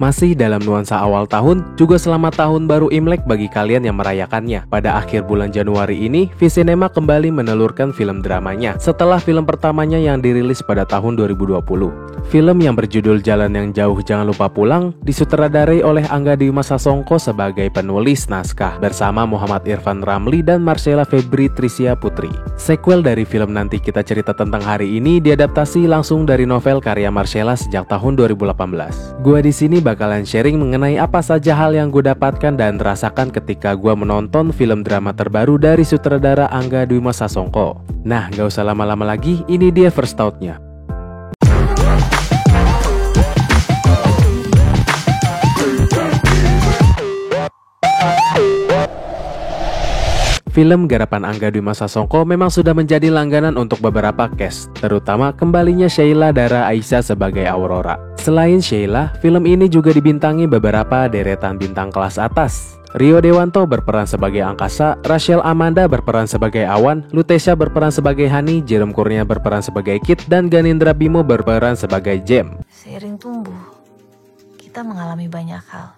Masih dalam nuansa awal tahun, juga selamat tahun baru Imlek bagi kalian yang merayakannya. Pada akhir bulan Januari ini, Visinema kembali menelurkan film dramanya setelah film pertamanya yang dirilis pada tahun 2020. Film yang berjudul Jalan yang Jauh Jangan Lupa Pulang disutradarai oleh Angga Dwi Sasongko sebagai penulis naskah bersama Muhammad Irfan Ramli dan Marcella Febri Trisya Putri. Sequel dari film Nanti Kita Cerita Tentang Hari Ini diadaptasi langsung dari novel karya Marcella sejak tahun 2018. Gua di sini bakalan sharing mengenai apa saja hal yang gue dapatkan dan rasakan ketika gue menonton film drama terbaru dari sutradara Angga Dwi Sasongko. Nah, gak usah lama-lama lagi, ini dia first thought-nya. Film garapan Angga Dwi Sasongko memang sudah menjadi langganan untuk beberapa cast, terutama kembalinya Sheila Dara Aisha sebagai Aurora. Selain Sheila, film ini juga dibintangi beberapa deretan bintang kelas atas. Rio Dewanto berperan sebagai Angkasa, Rachel Amanda berperan sebagai Awan, Lutesha berperan sebagai Hani, Jerome Kurnia berperan sebagai Kit, dan Ganindra Bimo berperan sebagai Jem. Seiring tumbuh, kita mengalami banyak hal.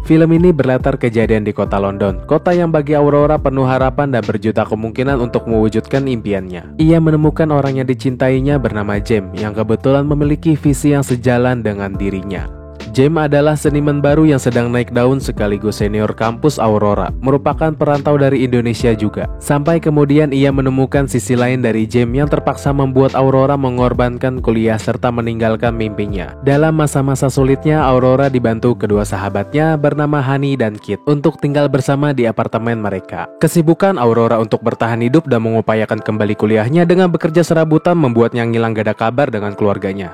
Film ini berlatar kejadian di kota London, kota yang bagi Aurora penuh harapan dan berjuta kemungkinan untuk mewujudkan impiannya. Ia menemukan orang yang dicintainya bernama Jem, yang kebetulan memiliki visi yang sejalan dengan dirinya. Jem adalah seniman baru yang sedang naik daun sekaligus senior kampus Aurora, merupakan perantau dari Indonesia juga. Sampai kemudian ia menemukan sisi lain dari Jem yang terpaksa membuat Aurora mengorbankan kuliah serta meninggalkan mimpinya. Dalam masa-masa sulitnya, Aurora dibantu kedua sahabatnya bernama Hani dan Kit untuk tinggal bersama di apartemen mereka. Kesibukan Aurora untuk bertahan hidup dan mengupayakan kembali kuliahnya dengan bekerja serabutan membuatnya ngilang gak ada kabar dengan keluarganya.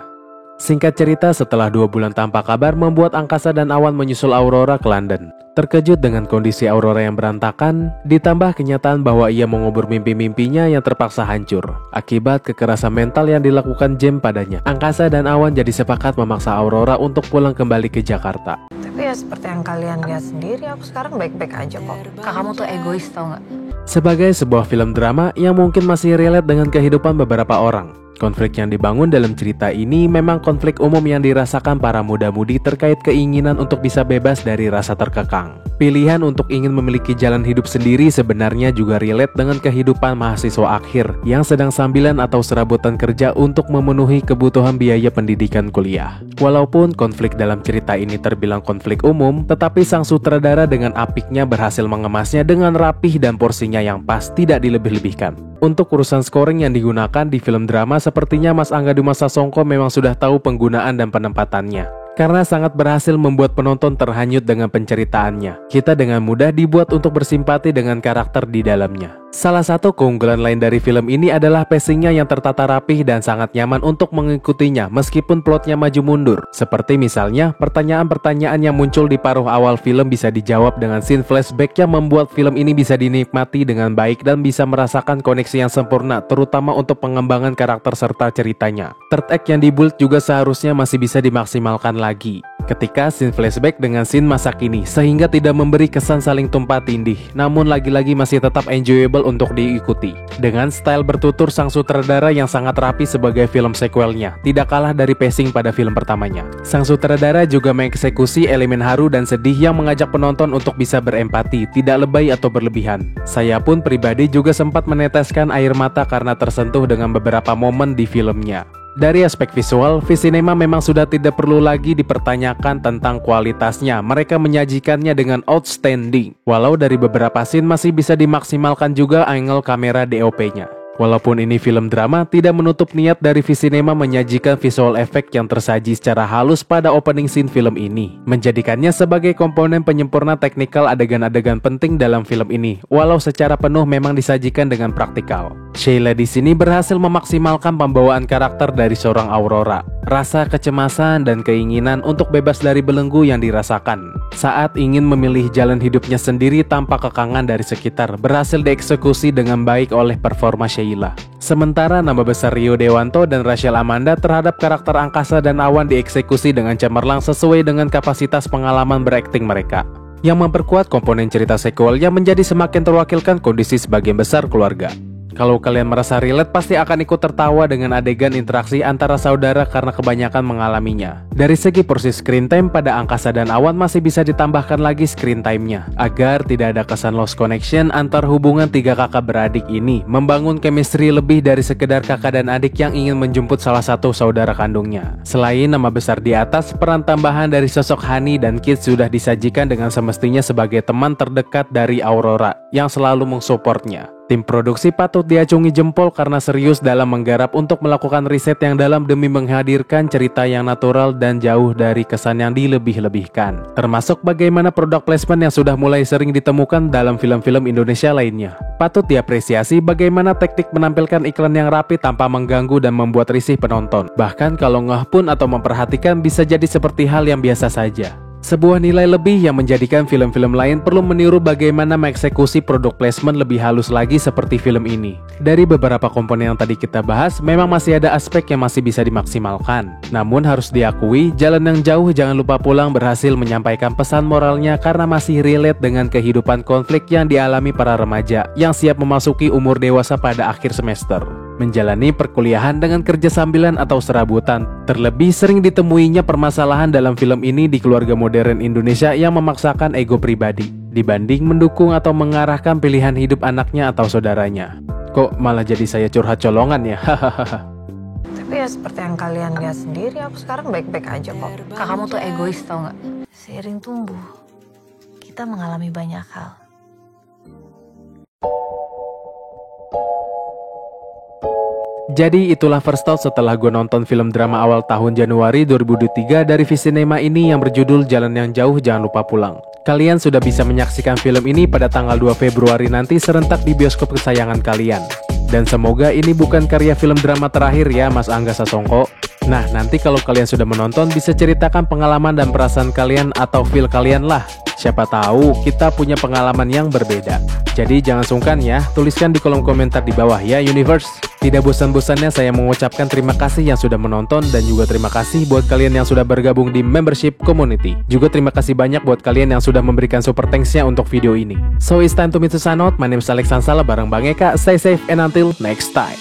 Singkat cerita, setelah 2 bulan tanpa kabar membuat Angkasa dan Awan menyusul Aurora ke London. Terkejut dengan kondisi Aurora yang berantakan, ditambah kenyataan bahwa ia mengubur mimpi-mimpinya yang terpaksa hancur akibat kekerasan mental yang dilakukan Jem padanya. Angkasa dan Awan jadi sepakat memaksa Aurora untuk pulang kembali ke Jakarta. Tapi ya seperti yang kalian lihat sendiri, aku sekarang baik-baik aja kok. Kamu tuh egois tau gak? Sebagai sebuah film drama yang mungkin masih relate dengan kehidupan beberapa orang, konflik yang dibangun dalam cerita ini memang konflik umum yang dirasakan para muda-mudi terkait keinginan untuk bisa bebas dari rasa terkekang. Pilihan untuk ingin memiliki jalan hidup sendiri sebenarnya juga relate dengan kehidupan mahasiswa akhir yang sedang sambilan atau serabutan kerja untuk memenuhi kebutuhan biaya pendidikan kuliah. Walaupun konflik dalam cerita ini terbilang konflik umum, tetapi sang sutradara dengan apiknya berhasil mengemasnya dengan rapih dan porsinya yang pas, tidak dilebih-lebihkan. Untuk urusan scoring yang digunakan di film drama, sepertinya Mas Angga Dwi Sasongko memang sudah tahu penggunaan dan penempatannya, karena sangat berhasil membuat penonton terhanyut dengan penceritaannya. Kita dengan mudah dibuat untuk bersimpati dengan karakter di dalamnya. Salah satu keunggulan lain dari film ini adalah pacingnya yang tertata rapih dan sangat nyaman untuk mengikutinya meskipun plotnya maju mundur. Seperti misalnya, pertanyaan-pertanyaan yang muncul di paruh awal film bisa dijawab dengan scene flashback yang membuat film ini bisa dinikmati dengan baik dan bisa merasakan koneksi yang sempurna, terutama untuk pengembangan karakter serta ceritanya. Third act yang dibuild juga seharusnya masih bisa dimaksimalkan lagi ketika scene flashback dengan scene masa kini, sehingga tidak memberi kesan saling tumpah tindih, namun lagi-lagi masih tetap enjoyable untuk diikuti. Dengan style bertutur sang sutradara yang sangat rapi sebagai film sequelnya, tidak kalah dari pacing pada film pertamanya. Sang sutradara juga mengeksekusi elemen haru dan sedih yang mengajak penonton untuk bisa berempati, tidak lebay atau berlebihan. Saya pun pribadi juga sempat meneteskan air mata karena tersentuh dengan beberapa momen di filmnya. Dari aspek visual, Visinema memang sudah tidak perlu lagi dipertanyakan tentang kualitasnya. Mereka menyajikannya dengan outstanding. Walau dari beberapa scene masih bisa dimaksimalkan juga angle kamera DOP-nya. Walaupun ini film drama, tidak menutup niat dari Visinema menyajikan visual effect yang tersaji secara halus pada opening scene film ini, menjadikannya sebagai komponen penyempurna teknikal adegan-adegan penting dalam film ini, walau secara penuh memang disajikan dengan praktikal. Sheila di sini berhasil memaksimalkan pembawaan karakter dari seorang Aurora. Rasa kecemasan dan keinginan untuk bebas dari belenggu yang dirasakan saat ingin memilih jalan hidupnya sendiri tanpa kekangan dari sekitar berhasil dieksekusi dengan baik oleh performa Sheila. Sementara nama besar Rio Dewanto dan Rachel Amanda terhadap karakter Angkasa dan Awan dieksekusi dengan cemerlang sesuai dengan kapasitas pengalaman berakting mereka, yang memperkuat komponen cerita sequel yang menjadi semakin terwakilkan kondisi sebagian besar keluarga. Kalau kalian merasa relate, pasti akan ikut tertawa dengan adegan interaksi antara saudara karena kebanyakan mengalaminya. Dari segi porsi screen time, pada Angkasa dan Awan masih bisa ditambahkan lagi screen time-nya, agar tidak ada kesan lost connection antar hubungan tiga kakak beradik ini, membangun chemistry lebih dari sekedar kakak dan adik yang ingin menjemput salah satu saudara kandungnya. Selain nama besar di atas, peran tambahan dari sosok Hani dan Kit sudah disajikan dengan semestinya sebagai teman terdekat dari Aurora yang selalu mensupportnya. Tim produksi patut diacungi jempol karena serius dalam menggarap untuk melakukan riset yang dalam demi menghadirkan cerita yang natural dan jauh dari kesan yang dilebih-lebihkan. Termasuk bagaimana product placement yang sudah mulai sering ditemukan dalam film-film Indonesia lainnya. Patut diapresiasi bagaimana teknik menampilkan iklan yang rapi tanpa mengganggu dan membuat risih penonton. Bahkan kalau ngeh pun atau memperhatikan bisa jadi seperti hal yang biasa saja. Sebuah nilai lebih yang menjadikan film-film lain perlu meniru bagaimana mengeksekusi product placement lebih halus lagi seperti film ini. Dari beberapa komponen yang tadi kita bahas, memang masih ada aspek yang masih bisa dimaksimalkan. Namun harus diakui, Jalan yang Jauh Jangan Lupa Pulang berhasil menyampaikan pesan moralnya karena masih relate dengan kehidupan konflik yang dialami para remaja yang siap memasuki umur dewasa pada akhir semester. Menjalani perkuliahan dengan kerja sambilan atau serabutan. Terlebih sering ditemuinya permasalahan dalam film ini di keluarga modern Indonesia yang memaksakan ego pribadi dibanding mendukung atau mengarahkan pilihan hidup anaknya atau saudaranya. Kok malah jadi saya curhat colongan ya? Tapi ya seperti yang kalian lihat sendiri, aku sekarang baik-baik aja kok. Kamu tuh egois tau gak? Seiring tumbuh, kita mengalami banyak hal. Jadi itulah first thought setelah gue nonton film drama awal tahun Januari 2023 dari Visinema ini yang berjudul Jalan yang Jauh Jangan Lupa Pulang. Kalian sudah bisa menyaksikan film ini pada tanggal 2 Februari nanti serentak di bioskop kesayangan kalian. Dan semoga ini bukan karya film drama terakhir ya Mas Angga Sasongko. Nah nanti kalau kalian sudah menonton bisa ceritakan pengalaman dan perasaan kalian atau feel kalian lah. Siapa tahu kita punya pengalaman yang berbeda. Jadi jangan sungkan ya, tuliskan di kolom komentar di bawah ya Universe. Tidak bosan-bosannya saya mengucapkan terima kasih yang sudah menonton dan juga terima kasih buat kalian yang sudah bergabung di membership community. Juga terima kasih banyak buat kalian yang sudah memberikan super thanks-nya untuk video ini. So it's time to me to sign out. My name is Alex Sansala bareng Bang Eka. Stay safe and until next time.